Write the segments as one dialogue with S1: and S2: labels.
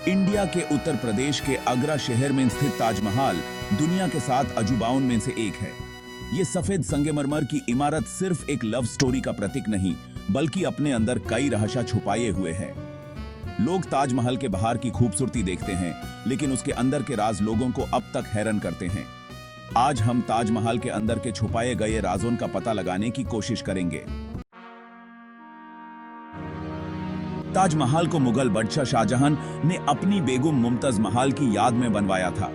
S1: India के उत्तर प्रदेश के आगरा शहर में स्थित ताजमहल दुनिया के 7 अजूबाओं में से एक है। ये सफेद संगमरमर की इमारत सिर्फ एक लव स्टोरी का प्रतीक नहीं, बल्कि अपने अंदर कई रहस्य छुपाए हुए है। लोग ताजमहल के बाहर की खूबसूरती देखते हैं, लेकिन उसके अंदर के राज लोगों को अब तक हैरान करते हैं। आज हम ताजमहल के अंदर के छुपाए गए राजों का पता लगाने की कोशिश करेंगे। ताजमहल को मुगल बादशाह शाहजहां ने अपनी बेगम मुमताज महल की याद में बनवाया था।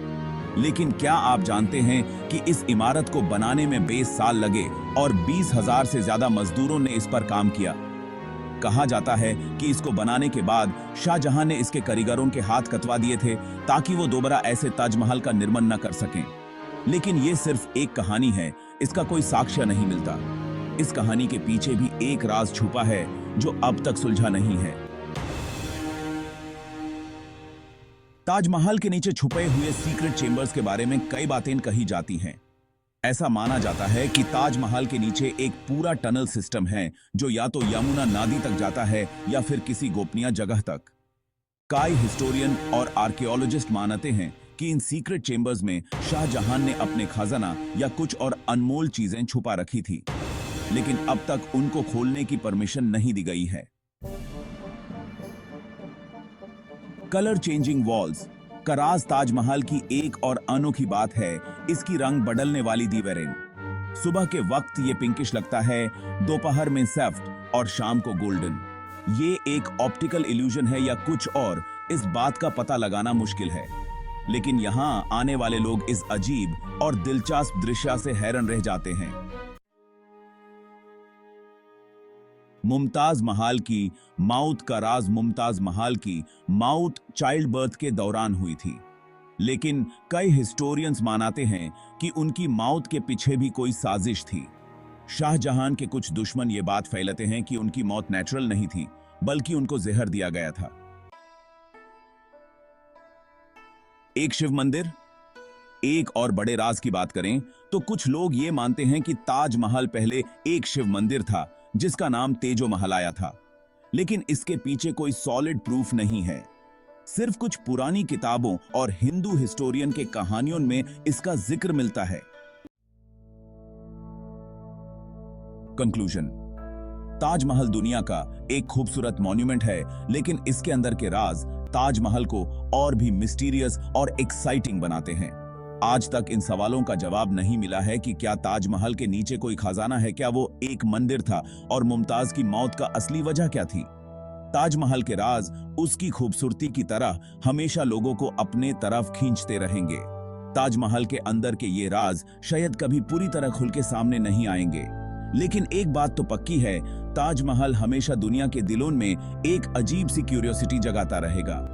S1: लेकिन क्या आप जानते हैं कि इस इमारत को बनाने में 20 साल लगे और 20,000 से ज्यादा मजदूरों ने इस पर काम किया। कहा जाता है कि इसको बनाने के बाद शाहजहां ने इसके कारीगरों के हाथ कटवा दिए थे ताकि वो दोबारा ऐसे ताजमहल का निर्माण न कर सकें। लेकिन ये सिर्फ एक कहानी है, इसका कोई साक्ष्य नहीं मिलता। इस कहानी के पीछे भी एक राज छुपा है जो अब तक सुलझा नहीं है। ताजमहल के नीचे छुपे हुए सीक्रेट चेंबर्स के बारे में कई बातें कही जाती हैं। ऐसा माना जाता है कि ताजमहल के नीचे एक पूरा टनल सिस्टम है जो या तो यमुना नदी तक जाता है या फिर किसी गोपनीय जगह तक। कई हिस्टोरियन और आर्कियोलॉजिस्ट मानते हैं कि इन सीक्रेट चेंबर्स में शाहजहां ने अपने खजाना या कुछ और अनमोल चीजें छुपा रखी थी, लेकिन अब तक उनको खोलने की परमिशन नहीं दी गई है। कलर चेंजिंग वॉल्स का राज ताजमहल की एक और अनोखी बात है इसकी रंग बदलने वाली दीवारें। सुबह के वक्त ये पिंकिश लगता है, दोपहर में सॉफ्ट और शाम को गोल्डन। ये एक ऑप्टिकल इल्यूजन है या कुछ और, इस बात का पता लगाना मुश्किल है। लेकिन यहाँ आने वाले लोग इस अजीब और दिलचस्प दृश्य से हैरान रह जाते हैं। मुमताज महल की मौत का राज मुमताज महल की मौत चाइल्ड बर्थ के दौरान हुई थी, लेकिन कई हिस्टोरियंस मानते हैं कि उनकी मौत के पीछे भी कोई साजिश थी। शाहजहां के कुछ दुश्मन ये बात फैलाते हैं कि उनकी मौत नेचुरल नहीं थी, बल्कि उनको जहर दिया गया था। एक शिव मंदिर। एक और बड़े राज की बात करें तो कुछ लोग ये मानते हैं कि ताजमहल पहले एक शिव मंदिर था जिसका नाम तेजो महल आया था, लेकिन इसके पीछे कोई सॉलिड प्रूफ नहीं है। सिर्फ कुछ पुरानी किताबों और हिंदू हिस्टोरियन के कहानियों में इसका जिक्र मिलता है। कंक्लूजन। ताजमहल दुनिया का एक खूबसूरत मॉन्यूमेंट है, लेकिन इसके अंदर के राज ताजमहल को और भी मिस्टीरियस और एक्साइटिंग बनाते हैं। आज तक इन सवालों का जवाब नहीं मिला है कि क्या ताजमहल के नीचे कोई खजाना है, क्या वो एक मंदिर था, और मुमताज की मौत का असली वजह क्या थी। ताजमहल के राज उसकी खूबसूरती की तरह हमेशा लोगों को अपने तरफ खींचते रहेंगे। ताजमहल के अंदर के ये राज शायद कभी पूरी तरह खुल के सामने नहीं आएंगे, लेकिन एक बात तो पक्की है, ताजमहल हमेशा दुनिया के दिलों में एक अजीब सी क्यूरियोसिटी जगाता रहेगा।